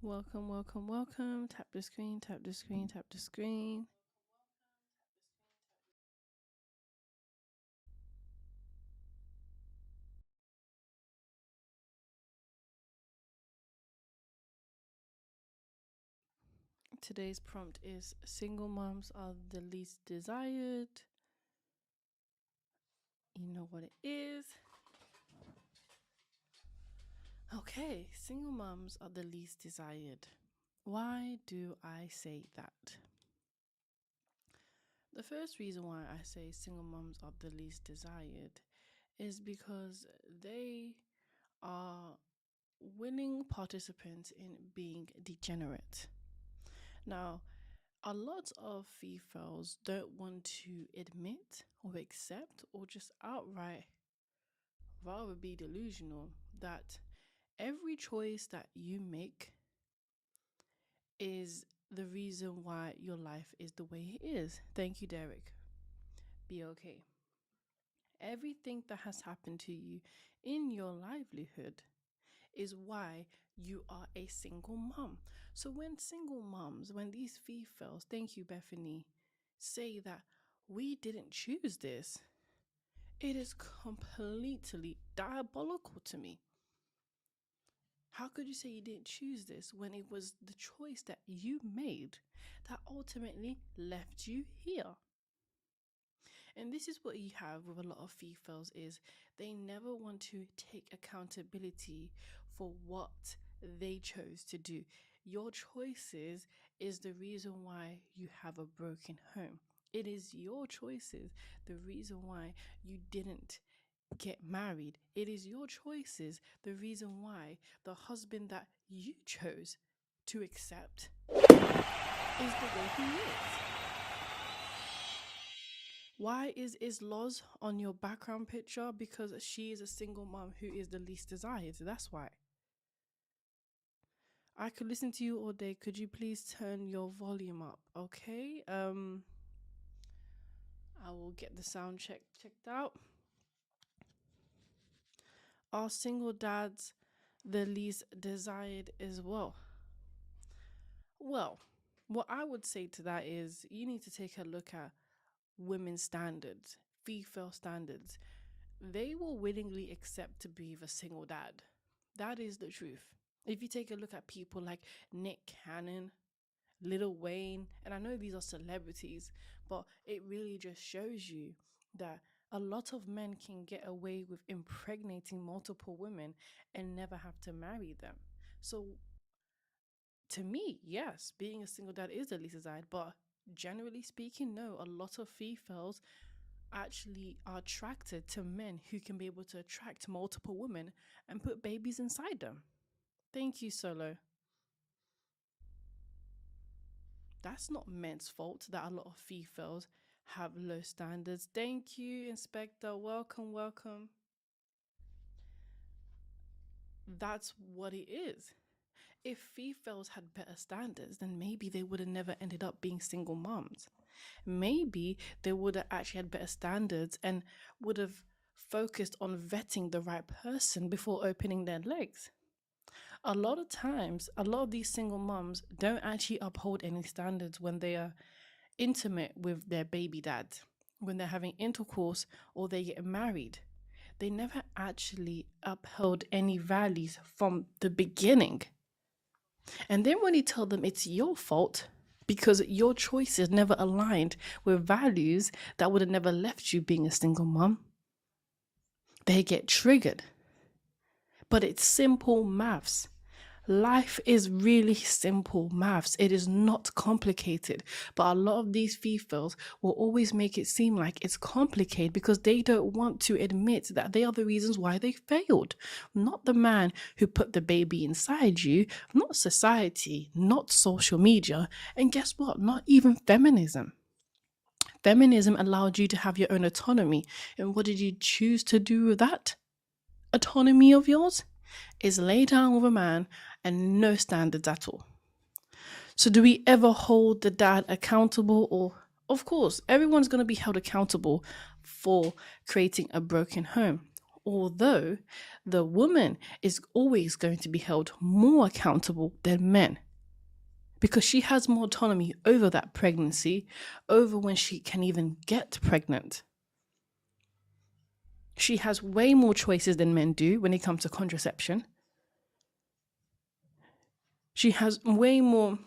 Welcome, welcome, welcome. Tap the screen, tap the screen, tap the screen. Today's prompt is single moms are the least desired. You know what it is. Okay, single moms are the least desired. Why do I say that? The first reason why I say single moms are the least desired is because they are willing participants in being degenerate. Now, a lot of Fefails don't want to admit or accept or just outright rather be delusional that every choice that you make is the reason why your life is the way it is. Thank you, Derek. Be okay. Everything that has happened to you in your livelihood is why you are a single mom. So when these Fefails, thank you, Bethany, say that we didn't choose this, it is completely diabolical to me. How could you say you didn't choose this when it was the choice that you made that ultimately left you here? And this is what you have with a lot of Fefails is they never want to take accountability for what they chose to do. Your choices is the reason why you have a broken home. It is your choices the reason why you didn't get married. It is your choices the reason why the husband that you chose to accept is the way he is. Why is Loz on your background picture? Because she is a single mom who is the least desired. That's why. I could listen to you all day. Could you please turn your volume up? Okay. I will get the sound checked out. Are single dads the least desired as well? Well, what I would say to that is you need to take a look at women's standards, female standards. They will willingly accept to be a single dad. That is the truth. If you take a look at people like Nick Cannon, Lil Wayne, and I know these are celebrities, but it really just shows you that a lot of men can get away with impregnating multiple women and never have to marry them. So, to me, yes, being a single dad is the least desired, but generally speaking, no, a lot of females actually are attracted to men who can be able to attract multiple women and put babies inside them. Thank you, Solo. That's not men's fault that a lot of females have low standards. Thank you, Inspector. Welcome, welcome. That's what it is. If females had better standards, then maybe they would have never ended up being single moms. Maybe they would have actually had better standards and would have focused on vetting the right person before opening their legs. A lot of times, a lot of these single moms don't actually uphold any standards when they are intimate with their baby dad, when they're having intercourse or they get married. They never actually upheld any values from the beginning. And then when you tell them it's your fault because your choices never aligned with values that would have never left you being a single mom, they get triggered. But it's simple maths. Life is really simple maths. It is not complicated. But a lot of these females will always make it seem like it's complicated because they don't want to admit that they are the reasons why they failed. Not the man who put the baby inside you, not society, not social media, and guess what? Not even feminism. Feminism allowed you to have your own autonomy. And what did you choose to do with that autonomy of yours? Is lay down with a man and no standards at all. So, do we ever hold the dad accountable? Or, of course, everyone's going to be held accountable for creating a broken home. Although the woman is always going to be held more accountable than men because she has more autonomy over that pregnancy, over when she can even get pregnant. She has way more choices than men do when it comes to contraception. She has way more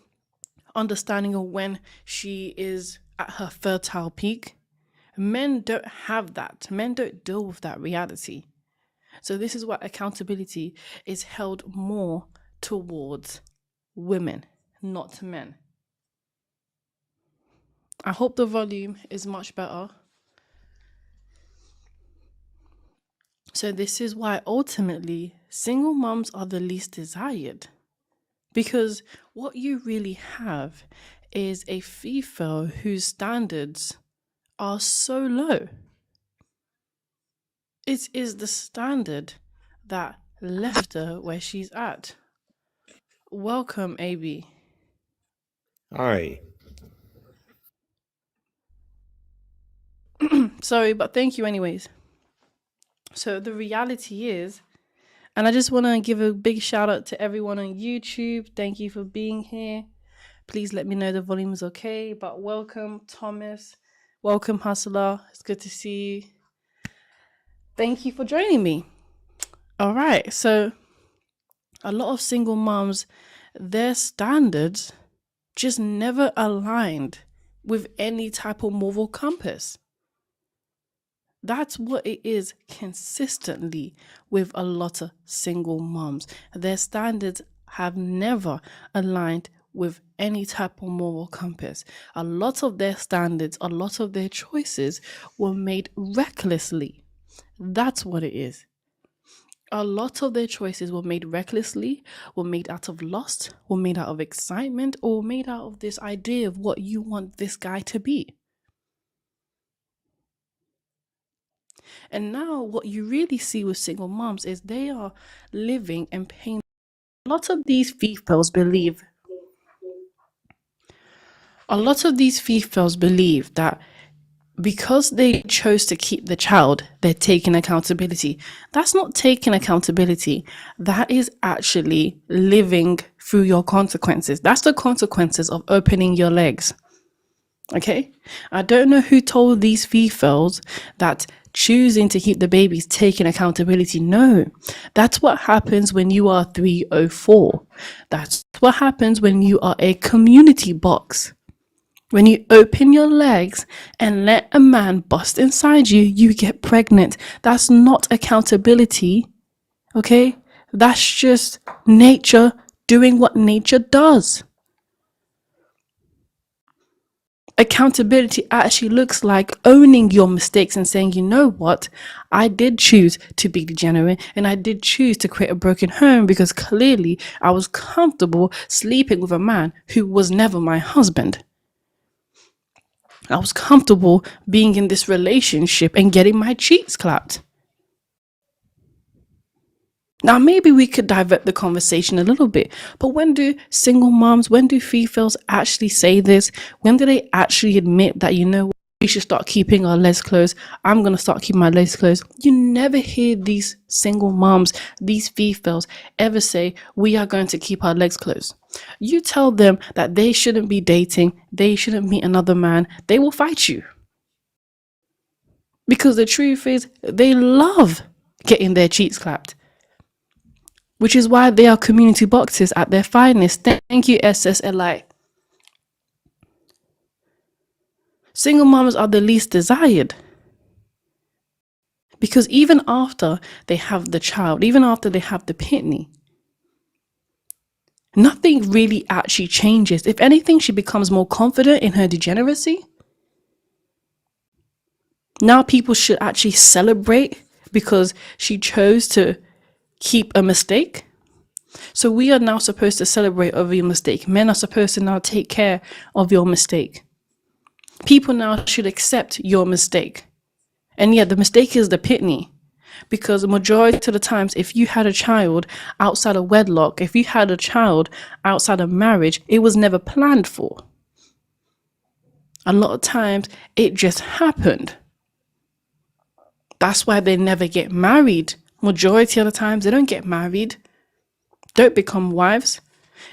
understanding of when she is at her fertile peak. Men don't have that. Men don't deal with that reality. So this is why accountability is held more towards women, not men. I hope the volume is much better. So this is why ultimately single moms are the least desired. Because what you really have is a female whose standards are so low. It is the standard that left her where she's at. Welcome, AB. Hi. Sorry, but thank you anyways. So the reality is, and I just want to give a big shout out to everyone on YouTube. Thank you for being here. Please let me know the volume is okay. But welcome, Thomas. Welcome, Hustler. It's good to see you. Thank you for joining me. All right. So a lot of single moms, their standards just never aligned with any type of moral compass. That's what it is consistently with a lot of single moms. Their standards have never aligned with any type of moral compass. A lot of their standards, a lot of their choices were made recklessly. That's what it is. A lot of their choices were made recklessly, were made out of lust, were made out of excitement, or made out of this idea of what you want this guy to be. And now what you really see with single moms is they are living and paying. A lot of these females believe that because they chose to keep the child, they're taking accountability. That's not taking accountability. That is actually living through your consequences. That's the consequences of opening your legs. Okay? I don't know who told these females that choosing to keep the baby is taking accountability. No, that's what happens when you are 304. That's what happens when you are a community box. When you open your legs and let a man bust inside you, you get pregnant. That's not accountability. Okay? That's just nature doing what nature does. Accountability actually looks like owning your mistakes and saying, you know what, I did choose to be degenerate and I did choose to create a broken home because clearly I was comfortable sleeping with a man who was never my husband. I was comfortable being in this relationship and getting my cheeks clapped. Now, maybe we could divert the conversation a little bit, but when do single moms, when do females actually say this? When do they actually admit that, you know, we should start keeping our legs closed? I'm going to start keeping my legs closed. You never hear these single moms, these females ever say, we are going to keep our legs closed. You tell them that they shouldn't be dating, they shouldn't meet another man, they will fight you. Because the truth is, they love getting their cheeks clapped. Which is why they are community boxes at their finest. Thank you, SSLI. Single moms are the least desired. Because even after they have the child, even after they have the pitney, nothing really actually changes. If anything, she becomes more confident in her degeneracy. Now people should actually celebrate because she chose to keep a mistake. So we are now supposed to celebrate over your mistake. Men are supposed to now take care of your mistake. People now should accept your mistake. And yet the mistake is the pitney. Because the majority of the times, if you had a child outside of wedlock, if you had a child outside of marriage, it was never planned for. A lot of times, it just happened. That's why they never get married. Majority of the times, they don't get married, don't become wives.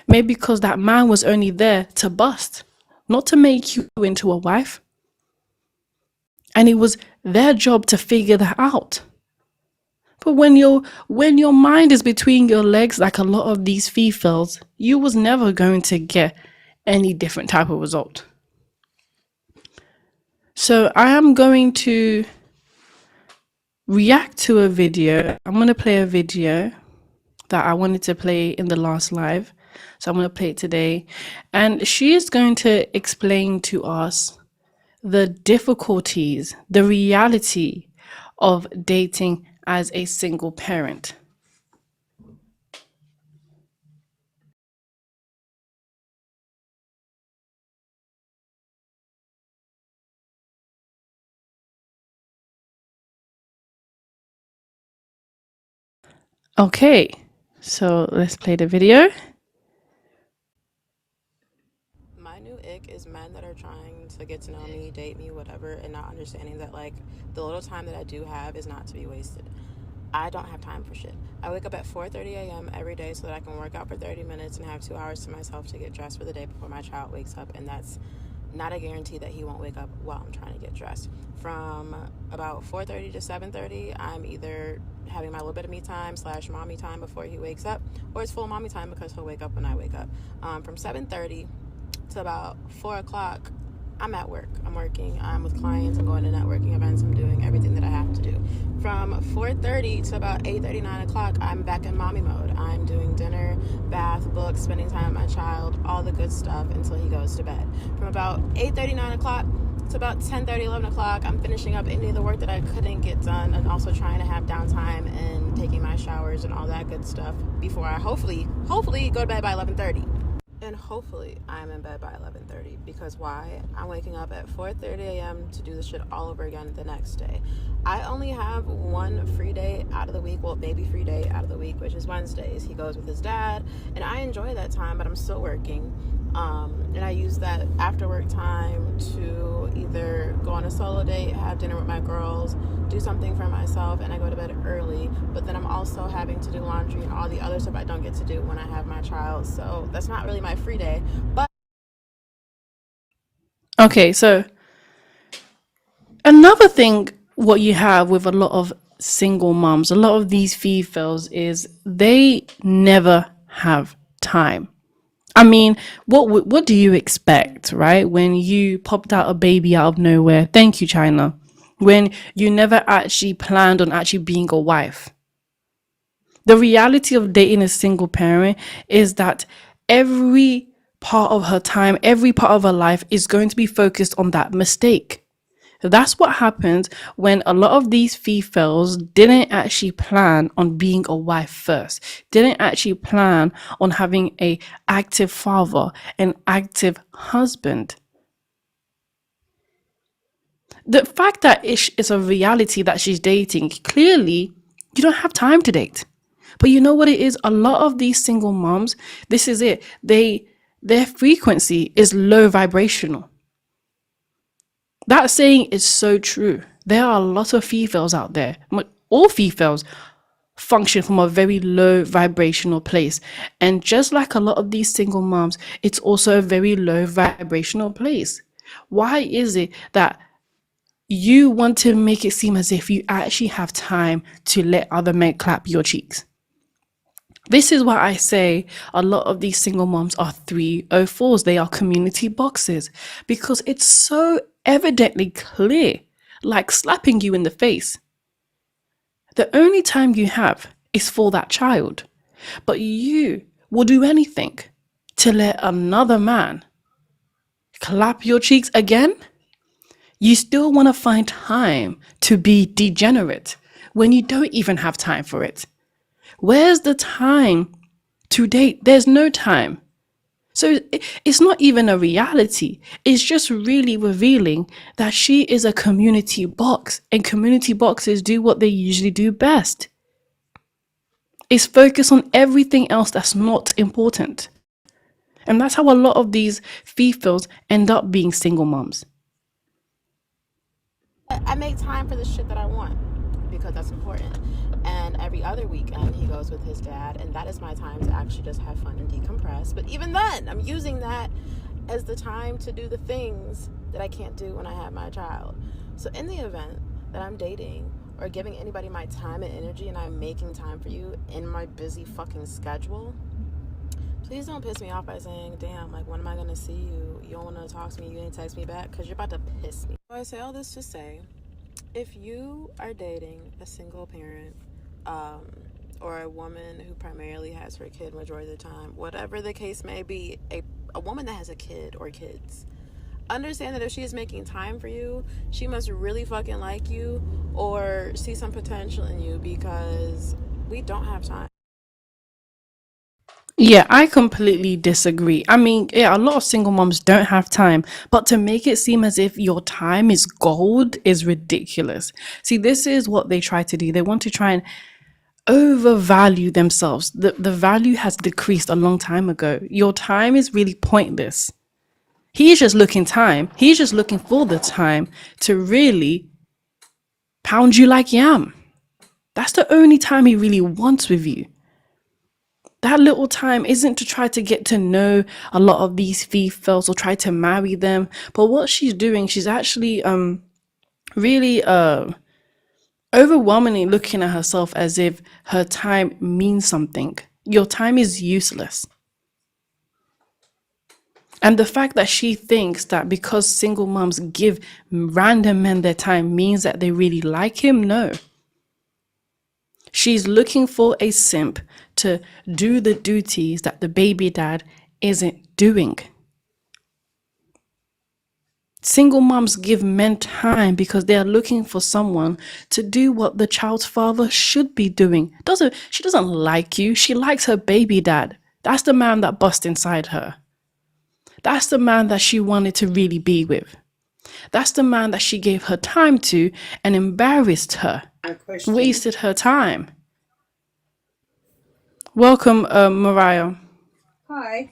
Maybe because that man was only there to bust, not to make you into a wife. And it was their job to figure that out. But when your mind is between your legs, like a lot of these fefails, you was never going to get any different type of result. So I am going to react to a video. I'm going to play a video that I wanted to play in the last live. So I'm going to play it today. And she is going to explain to us the difficulties, the reality of dating as a single parent. Okay, so let's play the video. My new ick is men that are trying to get to know me, date me, whatever, and not understanding that, like, the little time that I do have is not to be wasted. I don't have time for shit. I wake up at 4:30 a.m. every day so that I can work out for 30 minutes and have 2 hours to myself to get dressed for the day before my child wakes up, and that's not a guarantee that he won't wake up while I'm trying to get dressed. From about 4:30 to 7:30, I'm either having my little bit of me time / mommy time before he wakes up, or it's full mommy time because he'll wake up when I wake up. From 7:30 to about 4 o'clock, I'm at work. I'm working. I'm with clients. I'm going to networking events. I'm doing everything that I have to do. From 4:30 to about 8:30, 9 o'clock, I'm back in mommy mode. I'm doing dinner, bath, books, spending time with my child, all the good stuff until he goes to bed. From about 8:30, 9 o'clock to about 10:30, 11 o'clock, I'm finishing up any of the work that I couldn't get done and also trying to have downtime and taking my showers and all that good stuff before I hopefully go to bed by 11:30. And hopefully I'm in bed by 11:30, because why? I'm waking up at 4:30 a.m. to do this shit all over again the next day. I only have one free day out of the week, well, baby free day out of the week, which is Wednesdays. He goes with his dad, and I enjoy that time, but I'm still working. And I use that after work time to either go on a solo date, have dinner with my girls, do something for myself, and I go to bed early. But then I'm also having to do laundry and all the other stuff I don't get to do when I have my child. So that's not really my free day. But Okay, so another thing, what you have with a lot of single moms, a lot of these females, is they never have time. I mean, what do you expect, right? When you popped out a baby out of nowhere, thank you, China. When you never actually planned on actually being a wife. The reality of dating a single parent is that every part of her time, every part of her life is going to be focused on that mistake. That's what happens when a lot of these females didn't actually plan on being a wife first, didn't actually plan on having a active father, an active husband. The fact that it's a reality that she's dating, clearly you don't have time to date. But you know what it is? A lot of these single moms, this is it. Their frequency is low vibrational. That saying is so true. There are a lot of females out there. All females function from a very low vibrational place. And just like a lot of these single moms, it's also a very low vibrational place. Why is it that you want to make it seem as if you actually have time to let other men clap your cheeks? This is why I say a lot of these single moms are 304s. They are community boxes because it's so evidently clear, like slapping you in the face. The only time you have is for that child, but you will do anything to let another man clap your cheeks again. You still want to find time to be degenerate when you don't even have time for it. Where's the time to date? There's no time. So it's not even a reality. It's just really revealing that she is a community box, and community boxes do what they usually do best. It's focus on everything else that's not important. And that's how a lot of these females end up being single moms. I make time for the shit that I want. because that's important. And every other weekend he goes with his dad, and that is my time to actually just have fun and decompress. But even then, I'm using that as the time to do the things that I can't do when I have my child. So in the event that I'm dating or giving anybody my time and energy and I'm making time for you in my busy fucking schedule, please don't piss me off by saying, damn, like, when am I gonna see you? You don't wanna talk to me, you didn't text me back, because you're about to piss me. So I say all this to say, if you are dating a single parent, or a woman who primarily has her kid majority of the time, whatever the case may be, a woman that has a kid or kids, understand that if she is making time for you, she must really fucking like you or see some potential in you, because we don't have time. Yeah, I completely disagree. I mean, yeah, a lot of single moms don't have time, but to make it seem as if your time is gold is ridiculous. See, this is what they try to do. They want to try and overvalue themselves. The value has decreased a long time ago. Your time is really pointless. He's just looking time. He's just looking for the time to really pound you like yam. That's the only time he really wants with you. That little time isn't to try to get to know a lot of these Fefails or try to marry them. But what she's doing, she's actually really overwhelmingly looking at herself as if her time means something. Your time is useless. And the fact that she thinks that because single moms give random men their time means that they really like him, no. She's looking for a simp to do the duties that the baby dad isn't doing. Single moms give men time because they are looking for someone to do what the child's father should be doing. She doesn't like you. She likes her baby dad. That's the man that bust inside her. That's the man that she wanted to really be with. That's the man that she gave her time to and embarrassed her, wasted her time. Welcome, Mariah. Hi.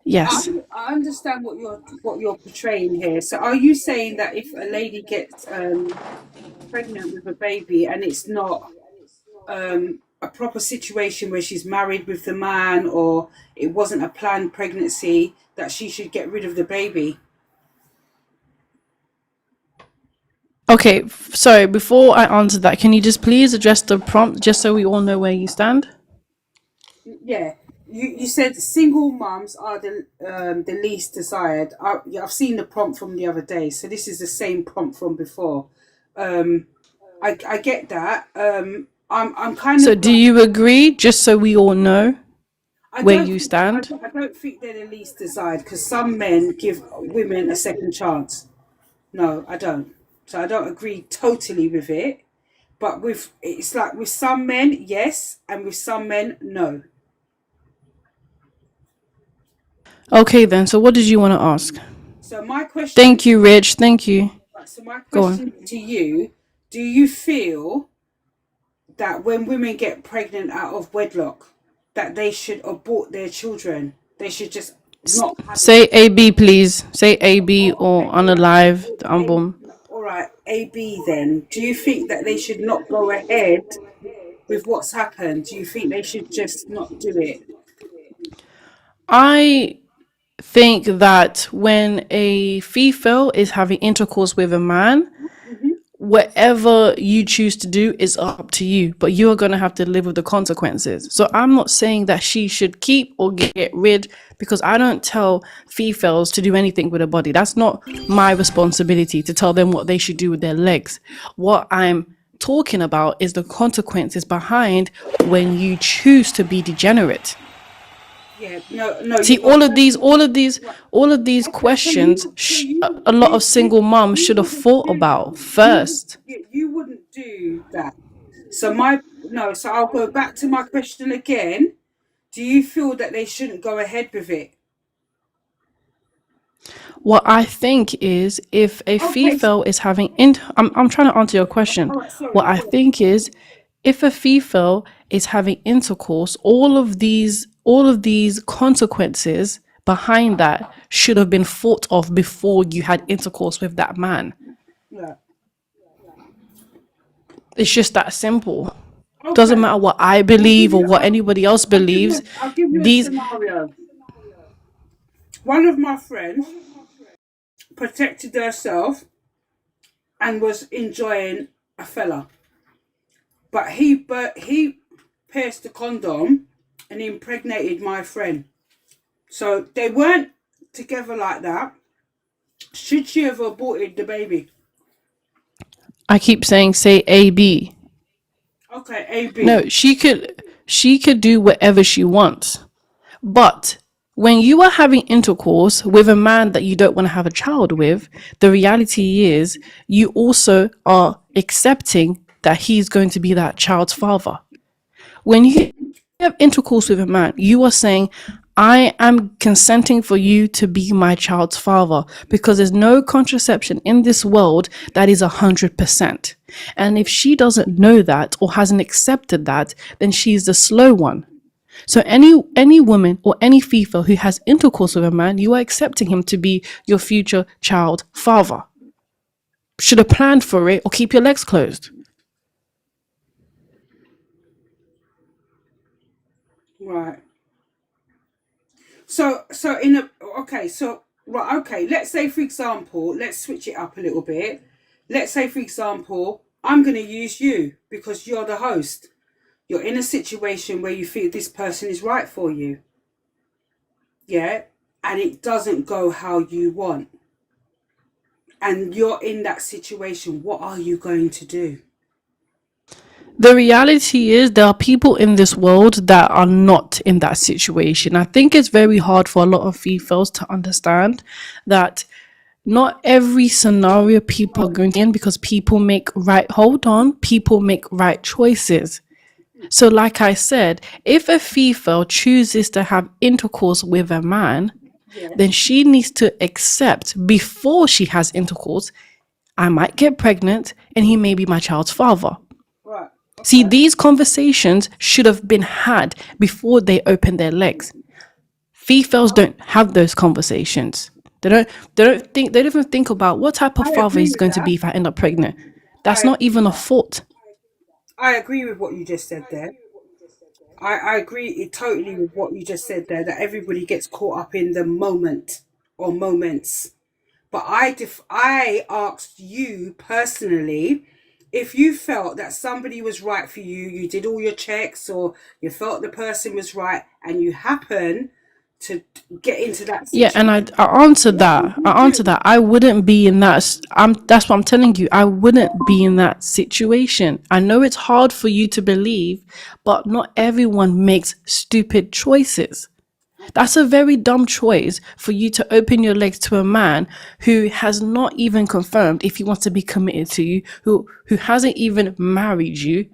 Yes. I understand what you're portraying here. So, are you saying that if a lady gets pregnant with a baby and it's not a proper situation where she's married with the man or it wasn't a planned pregnancy, that she should get rid of the baby? Okay, sorry, before I answer that, can you just please address the prompt just so we all know where you stand? Yeah. You said single mums are the least desired. I've seen the prompt from the other day, so this is the same prompt from before. I get that. I'm kind So of do like, you agree, just so we all know where you stand? I don't think they're the least desired, because some men give women a second chance. No, I don't. So I don't agree totally with it. But it's like with some men, yes, and with some men, no. Okay then, so what did you want to ask? So my question, Thank you, Rich. Thank you. so my Go on. question to you: do you feel that when women get pregnant out of wedlock, that they should abort their children? They should just not have it. Say AB, please. Say AB Oh, or okay, all right. unalive, the unborn. All right, AB then. Do you think that they should not go ahead with what's happened? Do you think they should just not do it? I think that when a female is having intercourse with a man, whatever you choose to do is up to you, but you are going to have to live with the consequences. So I'm not saying that she should keep or get rid, because I don't tell females to do anything with a body. That's not my responsibility to tell them what they should do with their legs. What I'm talking about is the consequences behind when you choose to be degenerate. Yeah, no. See, all of these questions, a lot of single moms should have thought about first. You wouldn't do that. So so I'll go back to my question again. Do you feel that they shouldn't go ahead with it? What I think is, if a Okay. female is having I'm trying to answer your question. All right. Sorry. What I think is, if a female is having intercourse, all of these consequences behind that should have been thought of before you had intercourse with that man. Yeah. It's just that simple. Doesn't Okay. matter what I I'll give believe or you. what anybody else believes. I'll give you a These, scenario. One of my friends protected herself and was enjoying a fella, but he pierced the condom and impregnated my friend. So they weren't together like that. Should she have aborted the baby? I keep saying, say AB. Okay, AB. No, she could do whatever she wants. But when you are having intercourse with a man that you don't want to have a child with, the reality is you also are accepting that he's going to be that child's father. When you have intercourse with a man, you are saying, I am consenting for you to be my child's father, because there's no contraception in this world that is 100%. And if she doesn't know that or hasn't accepted that, then she's the slow one. So any woman or any female who has intercourse with a man, you are accepting him to be your future child father. Should have planned for it or keep your legs closed. Right. So in a okay, so right, okay, let's say for example, let's switch it up a little bit. Let's say for example, I'm going to use you because you're the host. You're in a situation where you feel this person is right for you. Yeah? And it doesn't go how you want. And you're in that situation, what are you going to do? The reality is there are people in this world that are not in that situation. I think it's very hard for a lot of females to understand that not every scenario people are going to be in, because people make right choices. So like I said, if a female chooses to have intercourse with a man, Yeah. then she needs to accept before she has intercourse, I might get pregnant and he may be my child's father. Right. See, Okay. these conversations should have been had before they open their legs. Females don't have those conversations. They don't even think about what type of I father agree he's with going to that. be if I end up pregnant. I That's not agree with even a that. thought. I agree with what you just said there. I agree totally with what you just said there, that everybody gets caught up in the moment or moments. But I asked you personally if you felt that somebody was right for you, you did all your checks, or you felt the person was right, and you happen to get into that Yeah, and I, situation. I answered What would that. you I answered do? that. I wouldn't be in that. That's what I'm telling you. I wouldn't be in that situation. I know it's hard for you to believe, but not everyone makes stupid choices. That's a very dumb choice for you to open your legs to a man who has not even confirmed if he wants to be committed to you, who hasn't even married you.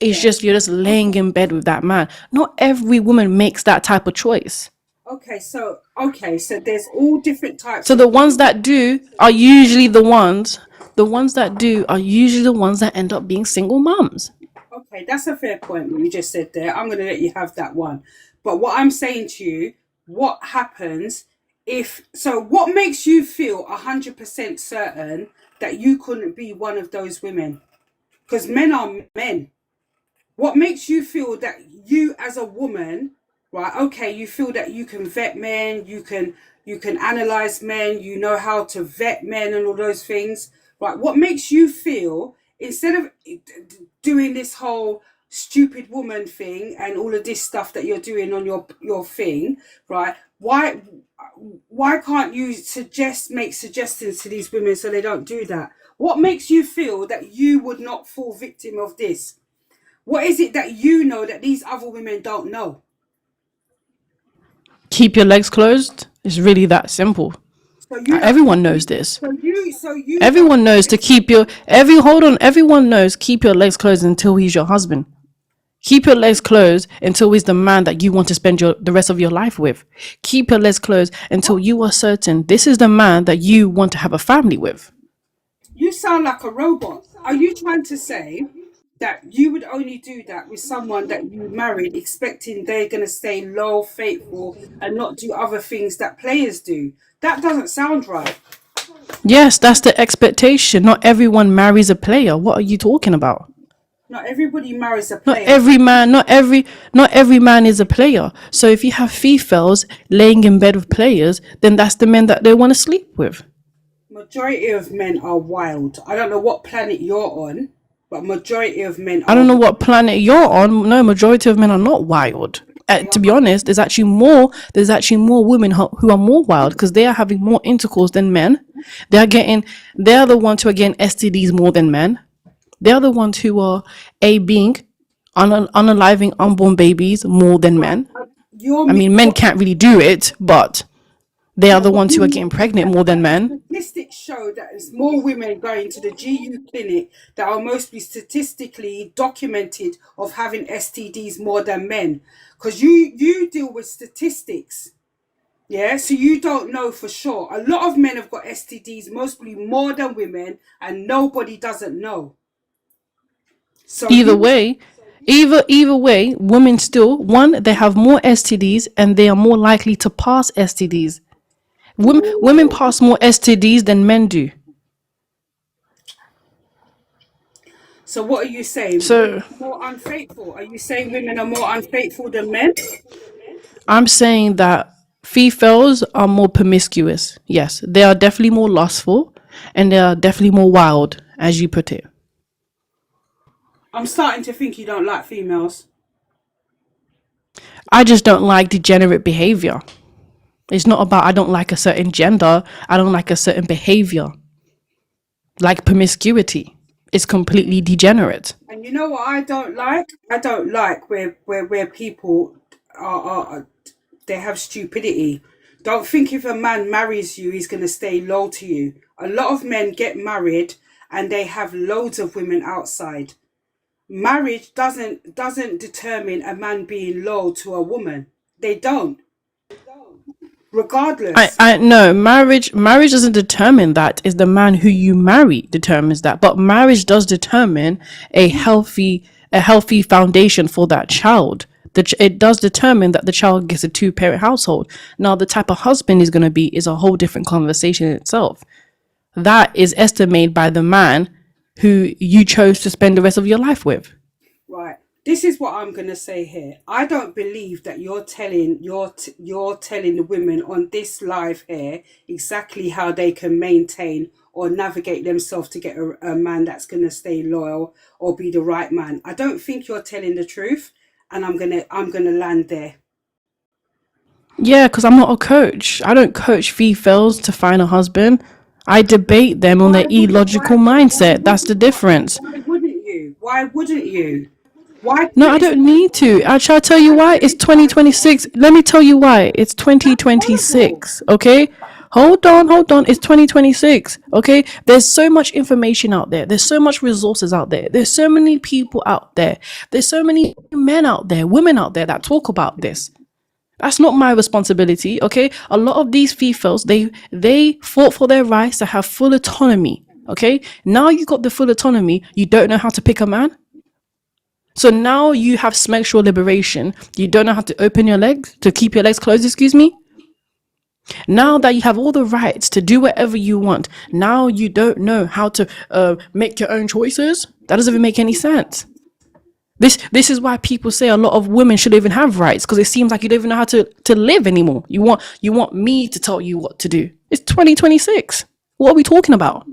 It's Yeah. just you're just laying Okay. in bed with that man. Not every woman makes that type of choice. Okay. So there's all different types So of the ones women. that do are usually the ones that do are usually the ones that end up being single moms. Okay, that's a fair point what you just said there. I'm going to let you have that one. But what I'm saying to you, what happens if so? What makes you feel 100% certain that you couldn't be one of those women? Because men are men. What makes you feel that you as a woman, right? Okay, you feel that you can vet men, you can analyze men, you know how to vet men and all those things, right? What makes you feel, instead of doing this whole stupid woman thing and all of this stuff that you're doing on your thing, right? Why can't you make suggestions to these women so they don't do that? What makes you feel that you would not fall victim of this? What is it that you know that these other women don't know? Keep your legs closed. It's really that simple. So you don't. Everyone knows this. So you don't. Everyone knows to keep your every hold on. Everyone knows keep your legs closed until he's your husband. Keep your legs closed until he's the man that you want to spend the rest of your life with. Keep your legs closed until you are certain this is the man that you want to have a family with. You sound like a robot. Are you trying to say that you would only do that with someone that you married, expecting they're going to stay loyal, faithful, and not do other things that players do? That doesn't sound right. Yes, that's the expectation. Not everyone marries a player. What are you talking about? Not everybody marries a Not player. every man, not every man is a player. So if you have females laying in bed with players, then that's the men that they want to sleep with. Majority of men are wild. I don't know what planet you're on, but majority of men I are don't know wild. what planet you're on. No, majority of men are not wild. They To be are. honest, there's actually more women who are more wild because they are having more intercourse than men. They are getting, they're the ones who are getting STDs more than men. They're the ones who are a being unaliving unborn babies more than Right. men. You're I mi- mean, men what? can't really do it, but they are Yeah, the but ones who are getting pregnant more than men. statistics show that there's more women going to the GU clinic that are mostly statistically documented of having STDs more than men. Because you deal with statistics. Yeah, so you don't know for sure. A lot of men have got STDs, mostly more than women, and nobody doesn't know. So Either you, way, either way, women still one they have more STDs and they are more likely to pass STDs. Women Ooh. pass more STDs than men do. So what are you saying? Women So are more unfaithful? Are you saying women are more unfaithful than men? I'm saying that females are more promiscuous. Yes, they are definitely more lustful and they are definitely more wild, as you put it. I'm starting to think you don't like females. I just don't like degenerate behavior. It's not about I don't like a certain gender, I don't like a certain behavior. Like promiscuity. It's completely degenerate. And you know what I don't like? I don't like where people are they have stupidity. Don't think if a man marries you, he's going to stay loyal to you. A lot of men get married and they have loads of women outside. Marriage doesn't determine a man being loyal to a woman. They don't, regardless. I no marriage doesn't determine that. Is the man who you marry determines that. But marriage does determine a healthy foundation for that child. It does determine that the child gets a two-parent household. Now the type of husband is going to be is a whole different conversation in itself. That is estimated by the man who you chose to spend the rest of your life with. Right. This is what I'm going to say here. I don't believe that you're telling the women on this live here exactly how they can maintain or navigate themselves to get a man that's going to stay loyal or be the right man. I don't think you're telling the truth, and I'm going to land there. Yeah, because I'm not a coach. I don't coach females to find a husband. I debate them on Why their would illogical why mindset. That's wouldn't the difference. why wouldn't you? Why wouldn't you? Why No, I don't criticize? need to. I shall tell you Why why. It's criticize? 2026. Let me tell you why. It's That's horrible. 2026. Okay? Hold on. It's 2026. Okay? There's so much information out there. There's so much resources out there. There's so many people out there. There's so many men out there, women out there that talk about this. That's not my responsibility, okay? A lot of these females, they fought for their rights to have full autonomy, okay? Now you got the full autonomy, you don't know how to pick a man. So now you have sexual liberation. You don't know how to open your legs, to keep your legs closed, excuse me. Now that you have all the rights to do whatever you want, now you don't know how to make your own choices. That doesn't even make any sense. This is why people say a lot of women should even have rights because it seems like you don't even know how to live anymore. You want me to tell you what to do. It's 2026. What are we talking about?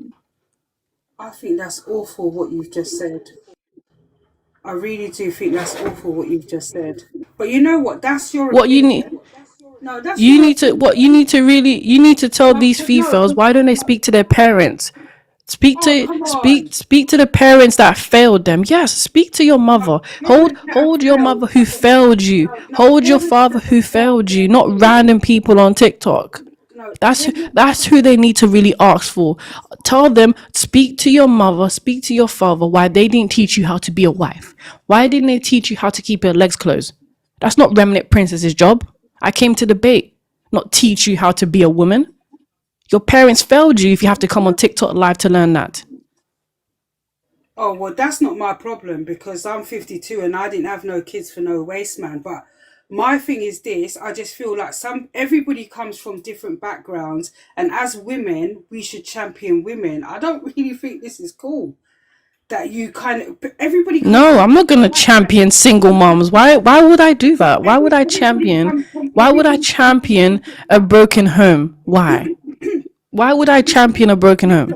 I think that's awful what you've just said. I really do think that's awful what you've just said. But you know what? That's your What you need opinion. No, that's your you opinion. need to really you need to tell No, these no, females why don't they speak to their parents? oh, come on. Speak to the parents that failed them. Yes, speak to your No, mother. parents that have Hold your failed. mother who failed you. No, Hold your parents father that have who failed failed you, you. not random people on TikTok. No, parents. That's who they need to really ask for. Tell them, speak to your mother, speak to your father why they didn't teach you how to be a wife. Why didn't they teach you how to keep your legs closed? That's not Remnant Princess's job. I came to debate, not teach you how to be a woman. Your parents failed you if you have to come on TikTok live to learn that. Oh, well, that's not my problem because I'm 52 and I didn't have no kids for no waste, man. But my thing is this, I just feel like everybody comes from different backgrounds, and as women, we should champion women. I don't really think this is cool. that you kind of everybody comes No, from I'm not gonna champion single moms. Why would I do that? Why would I everybody champion? comes from Why would I champion a broken home? Why? Why would I champion a broken home?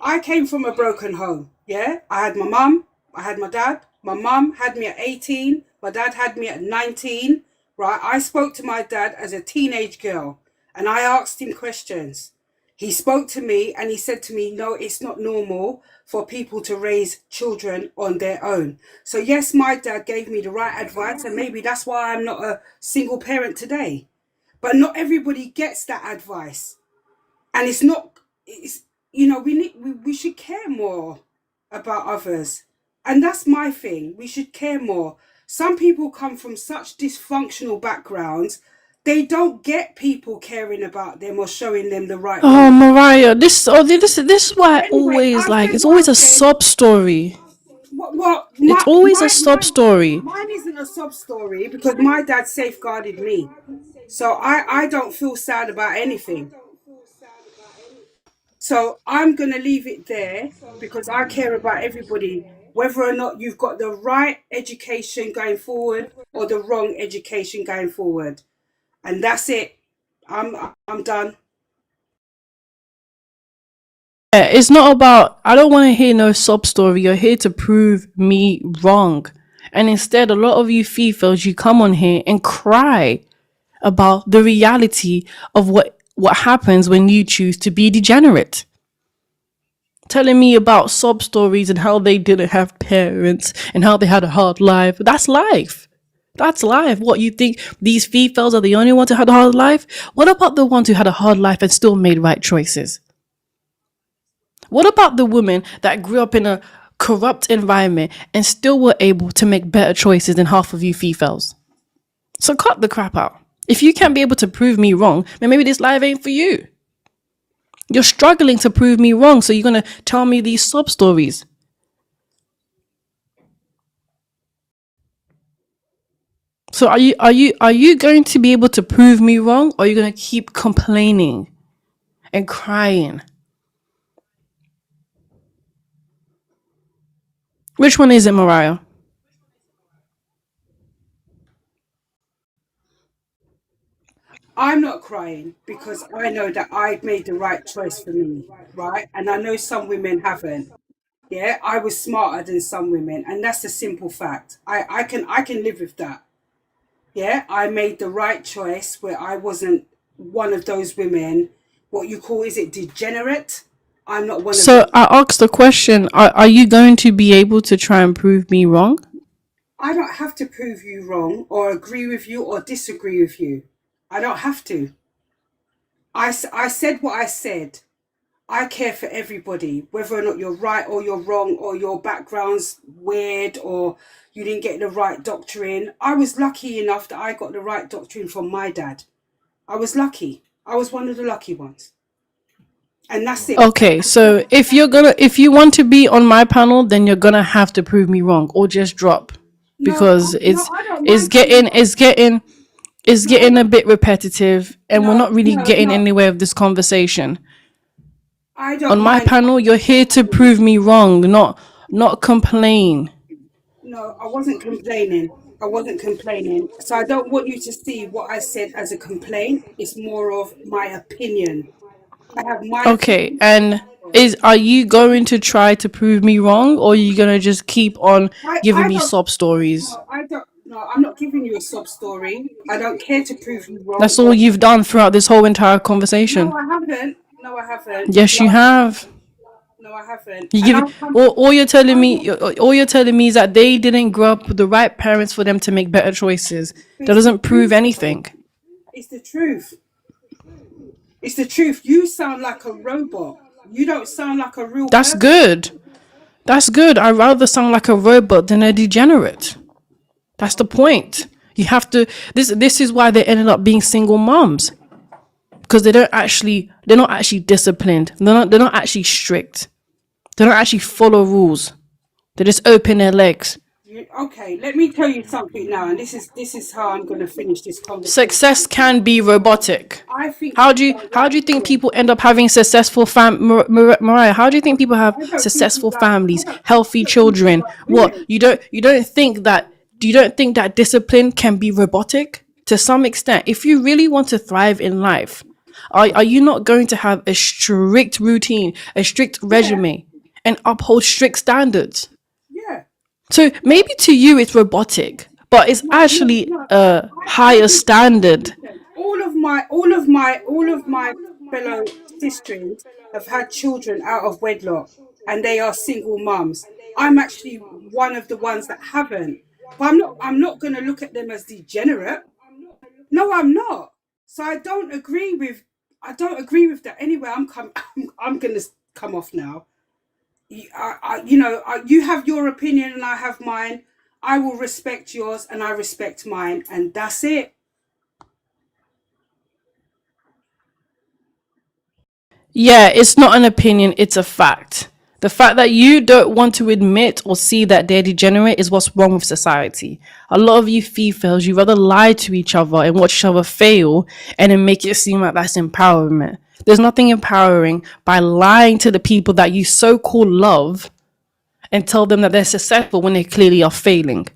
I came from a broken home. Yeah, I had my mum, I had my dad. My mum had me at 18. My dad had me at 19. Right, I spoke to my dad as a teenage girl, and I asked him questions. He spoke to me and he said to me, "No, it's not normal for people to raise children on their own." So yes, my dad gave me the right advice, and maybe that's why I'm not a single parent today. But not everybody gets that advice, and it's not, it's, we should care more about others, and that's my thing. We should care more. Some people come from such dysfunctional backgrounds, they don't get people caring about them or showing them the right Oh, way. Mariah, this is why I Anyway, always I like said it's what I always a said. sob story. What It's always a sob story. mine isn't a sob story because my dad safeguarded me, so I don't feel sad about anything. So I'm going to leave it there because I care about everybody, whether or not you've got the right education going forward or the wrong education going forward. And that's it. I'm done. Yeah, it's not about, I don't want to hear no sob story. You're here to prove me wrong. And instead, a lot of you females, you come on here and cry about the reality of what happens when you choose to be degenerate. Telling me about sob stories and how they didn't have parents and how they had a hard life. That's life. That's life. What, you think these females are the only ones who had a hard life? What about the ones who had a hard life and still made right choices? What about the women that grew up in a corrupt environment and still were able to make better choices than half of you females? So cut the crap out. If you can't be able to prove me wrong, then maybe this life ain't for you. You're struggling to prove me wrong, so you're gonna tell me these sob stories. So are you going to be able to prove me wrong, or are you gonna keep complaining and crying? Which one is it, Mariah? I'm not crying because I know that I made the right choice for me, right? And I know some women haven't. Yeah, I was smarter than some women, and that's a simple fact. I can live with that. Yeah, I made the right choice where I wasn't one of those women, what you call, is it degenerate? I'm not one of So those. I asked the question: are you going to be able to try and prove me wrong? I don't have to prove you wrong or agree with you or disagree with you. I don't have to. I said what I said. I care for everybody, whether or not you're right or you're wrong or your background's weird or you didn't get the right doctrine. I was lucky enough that I got the right doctrine from my dad. I was lucky. I was one of the lucky ones. And that's it. Okay, so if you want to be on my panel, then you're gonna have to prove me wrong or just drop, No, because no, it's I don't it's mind being getting on. it's getting it's No, getting a bit repetitive, and we're not really getting no. anywhere with this conversation. I On don't my mind. panel, you're here to prove me wrong, not complain. No, I wasn't complaining. I wasn't complaining. So I don't want you to see what I said as a complaint. It's more of my opinion. I have my Okay, opinion. and are you going to try to prove me wrong, or are you gonna just keep on giving I me don't. sob stories? No, I don't. No, I'm not giving you a sob story. I don't care to prove you wrong. That's all Or you've done throughout this whole entire no, conversation. I haven't. No, I haven't. Yes, you have. No, I haven't. You And give I'll come. all you're telling I me. will. All you're telling me is that they didn't grow up with the right parents for them to make better choices. That It's the doesn't prove truth, though. anything. It's the truth. It's the truth. You sound like a robot. You don't sound like a real That's person. good. That's good. I'd rather sound like a robot than a degenerate. That's the point. You have to. This is why they ended up being single moms, because they're not actually disciplined. They're not actually strict. They don't actually follow rules. They just open their legs. Okay, let me tell you something now, and this is how I'm going to finish this Success conversation. can be robotic. I think How do people you are how do like, you think yeah, people end up having successful Mariah? How do you think people have successful families, I healthy don't think people children? like What women. you don't think that you don't think that discipline can be robotic to some extent? If you really want to thrive in life, are you not going to have a strict routine, a strict Yeah, regimen, and uphold strict standards? yeah. So No, maybe to you it's robotic, but it's no, no, actually no. a I higher think, standard. listen, all of my fellow sisters have had children out of wedlock, and they are single mums. I'm actually one of the ones that haven't, but I'm not going to look at them as degenerate. No, I'm not. So I don't agree with that. Anyway, I'm going to come off now. You have your opinion and I have mine. I will respect yours and I respect mine, and that's it. Yeah, it's not an opinion, it's a fact. The fact that you don't want to admit or see that they're degenerate is what's wrong with society. A lot of you females, you rather lie to each other and watch each other fail and then make it seem like that's empowerment. There's nothing empowering by lying to the people that you so called love and tell them that they're successful when they clearly are failing.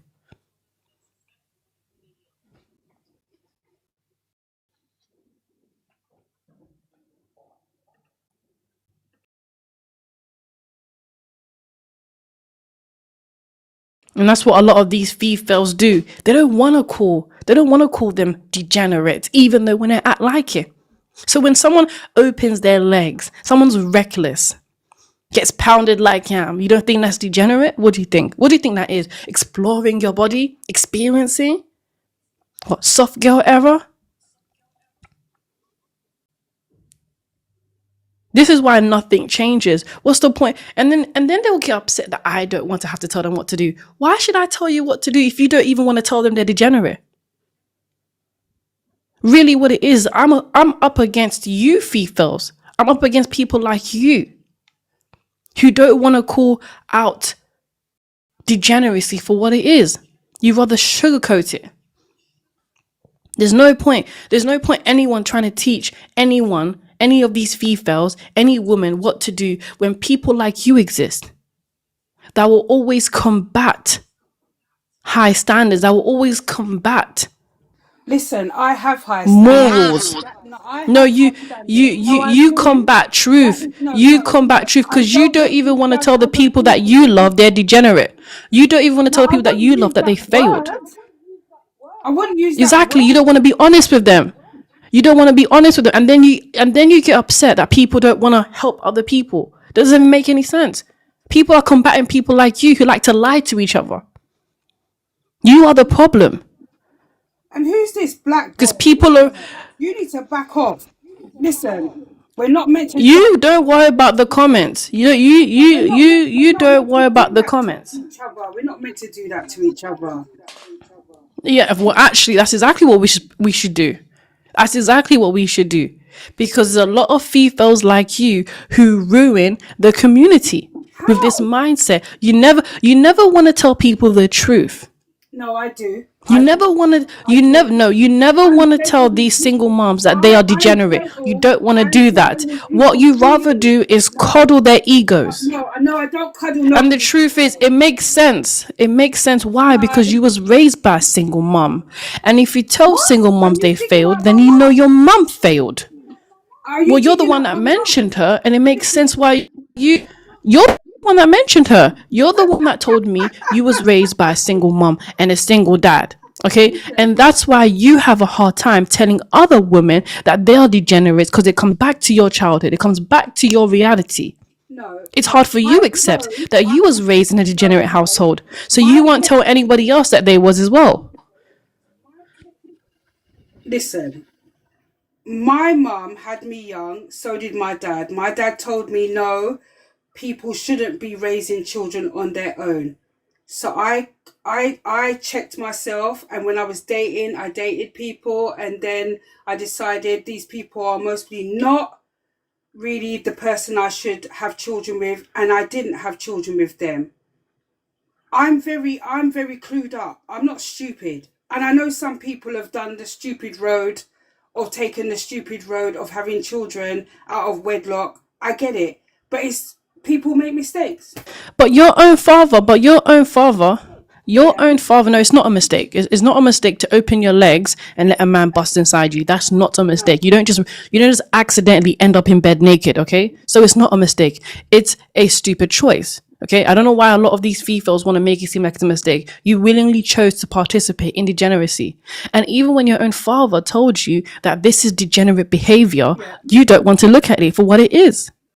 And that's what a lot of these females do. They don't want to call them degenerates, even though when they act like it. So when someone opens their legs, someone's reckless, gets pounded like yam, you don't think that's degenerate? What do you think? What do you think that is? Exploring your body? Experiencing? What, soft girl era? This is why nothing changes. What's the point? And then they'll get upset that I don't want to have to tell them what to do. Why should I tell you what to do if you don't even want to tell them they're degenerate? Really what it is, I'm up against you females. I'm up against people like you who don't want to call out degeneracy for what it is. You rather sugarcoat it. There's no point anyone trying to teach anyone, any of these females, any woman what to do when people like you exist that will always combat high standards, that will always combat Listen, I have high standards. morals. No, I No, have high standards. No, I you do. combat truth. No, You no, combat no. truth I because you don't don't want even to. want to No, tell the I don't people use that that you love word. they're degenerate. You don't even want to No, tell the I people that wouldn't you love use that they that failed. word. I wouldn't use that Exactly. You don't word. want to be honest with them. You don't want to be honest with them, and then you get upset that people don't want to help other people. Doesn't make any sense. People are combating people like you who like to lie to each other. You are the problem And who's this black because boy? people are. Listen, you need to back off. Listen, we're not meant to judge. You don't worry about the comments. We're You not don't meant to worry do about the that to comments. each other. We're not meant to do that to each other. Yeah, well, actually, that's exactly what we should do. That's exactly what we should do, because there's a lot of females like you who ruin the community with this How? mindset. You never want to tell people the truth. No, I do. You I do. never want to. I You never do. no. You never I'm want to tell gentle. these single moms that they are I'm degenerate. You gentle. don't want to I'm do that. gentle with What people. you rather Please. do is No. coddle their egos. No, no, I don't cuddle And the nobody's truth is, ego. it makes sense. It makes sense. Why? Because No. you was raised by a single mom. And if you tell What? single Are moms you they picking failed, out then my you know mum? your mum failed. Are Well, you you're the picking one out that my mum? mentioned her, and it makes sense why you're the one that mentioned her. You're the one that told me you was raised by a single mom and a single dad. Okay, and that's why you have a hard time telling other women that they are degenerates because it comes back to your childhood. It comes back to your reality. No, It's no. hard for you to accept that you was raised in a degenerate No. household, so you My won't tell anybody else that they was as well. listen. My mum had me young. So did my dad. My dad told me no, people shouldn't be raising children on their own. So I checked myself, and when I was dating, I dated people, and then I decided these people are mostly not really the person I should have children with, and I didn't have children with them. I'm very clued up. I'm not stupid. And I know some people have done the stupid road or taken the stupid road of having children out of wedlock. I get it. But it's people make mistakes. But your own father, your Yeah. own father, no, it's not a mistake. It's not a mistake to open your legs and let a man bust inside you. That's not a No. mistake. You don't just accidentally end up in bed naked, okay? So it's not a mistake. It's a stupid choice. Okay, I don't know why a lot of these females want to make it seem like it's a mistake. You willingly chose to participate in degeneracy. And even when your own father told you that this is degenerate behavior, Yeah. you don't want to look at it for what it is.